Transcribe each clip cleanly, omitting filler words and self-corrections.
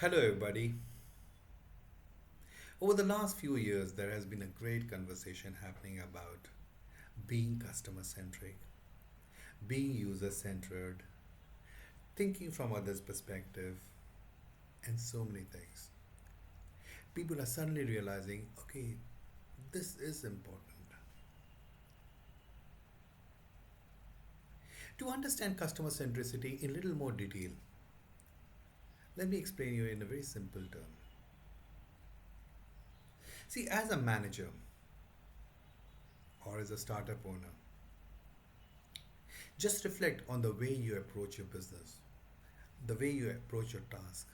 Hello, everybody. Over the last few years, there has been a great conversation happening about being customer centric, being user centered, thinking from others' perspective, and so many things. People are suddenly realizing okay, this is important. To understand customer centricity in little more detail, let me explain you in a very simple term. See, as a manager or as a startup owner, just reflect on the way you approach your business, the way you approach your task.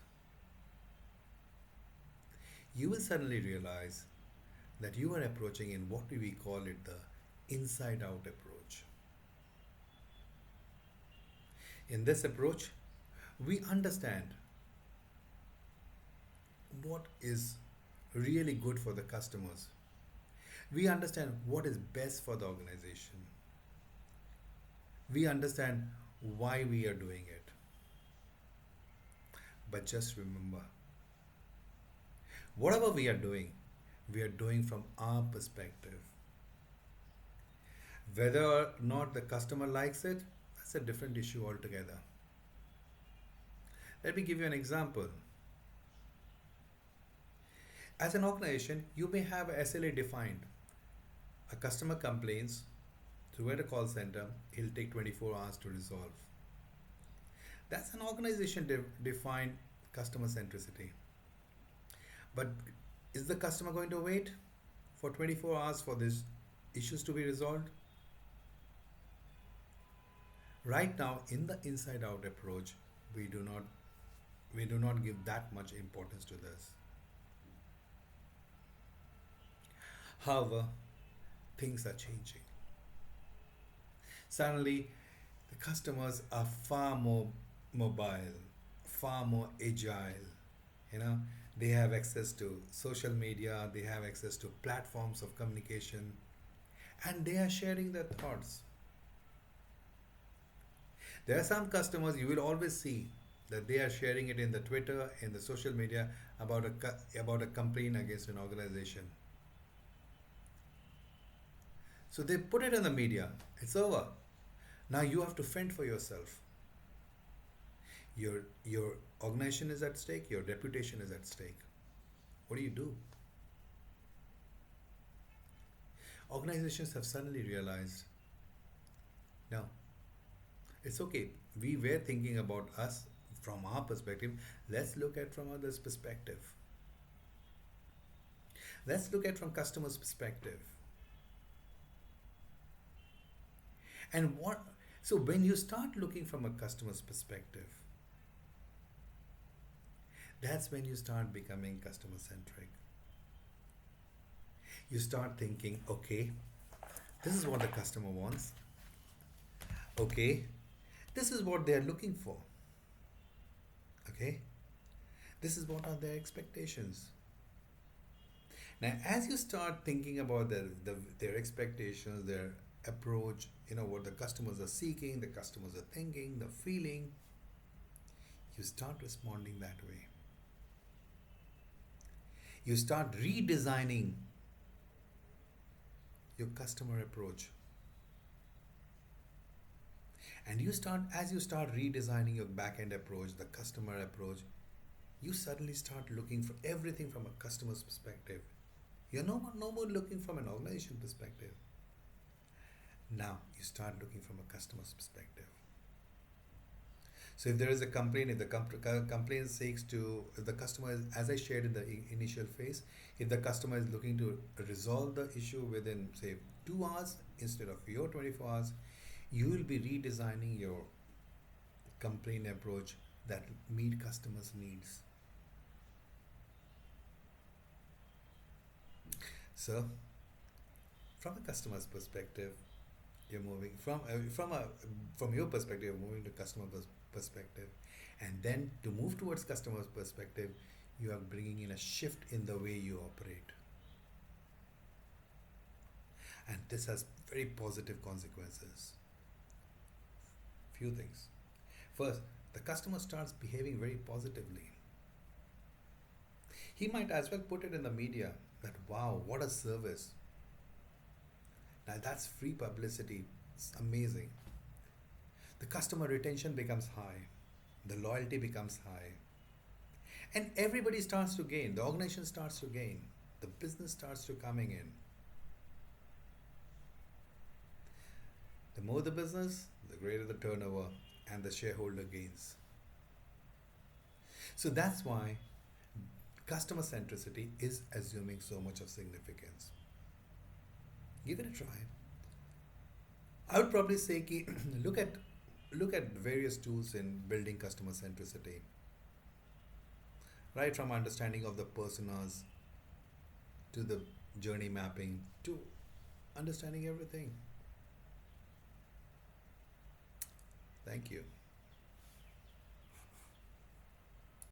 You will suddenly realize that you are approaching in what we call it the inside out approach. In this approach, we understand what is really good for the customers. We understand what is best for the organization. We understand why we are doing it. But just remember, whatever we are doing from our perspective. Whether or not the customer likes it, that's a different issue altogether. Let me give you an example. As an organization, you may have SLA defined. A customer complains through at a call center, it'll take 24 hours to resolve. That's an organization defined customer centricity. But is the customer going to wait for 24 hours for these issues to be resolved? Right now, in the inside out approach, we do not we do not give that much importance to this. However, things are changing. Suddenly, the customers are far more mobile, far more agile. You know, they have access to social media, they have access to platforms of communication, and they are sharing their thoughts. There are some customers you will always see that they are sharing it in the Twitter, in the social media about about a complaint against an organization. So they put it in the media. It's over. Now you have to fend for yourself. Your organization is at stake. Your reputation is at stake. What do you do? Organizations have suddenly realized, no, it's okay. We were thinking about us from our perspective. Let's look at from others' perspective. Let's look at from customers' perspective. And what so when you start looking from a customer's perspective, that's when you start becoming customer centric. You start thinking, okay, this is what the customer wants. Okay, this is what they are looking for. Okay, this is what are their expectations. Now, as you start thinking about their expectations, their approach, what the customers are seeking, the customers are thinking, the feeling, you start responding that way. You start redesigning your customer approach. And as you start redesigning your back end approach, the customer approach, you suddenly start looking for everything from a customer's perspective. You're no more looking from an organization perspective. Now you start looking from a customer's perspective. So if there is a complaint, if the complaint seeks to, if the customer is, as I shared in the initial phase, if the customer is looking to resolve the issue within, say, 2 hours instead of your 24 hours, you will be redesigning your complaint approach that meet customers' needs. So, from a customer's perspective, you're moving from your perspective, you're moving to customer perspective, and then to move towards customer's perspective, you are bringing in a shift in the way you operate, and this has very positive consequences. Few things. First, the customer starts behaving very positively. He might as well put it in the media that, wow, what a service. Now that's free publicity. It's amazing. The customer retention becomes high, the loyalty becomes high, and everybody starts to gain. The organization starts to gain, the business starts to coming in. The more the business, the greater the turnover and the shareholder gains. So that's why customer centricity is assuming so much of significance. Give it a try. I would probably say ki, look at various tools in building customer centricity, right from understanding of the personas to the journey mapping to understanding everything. Thank you.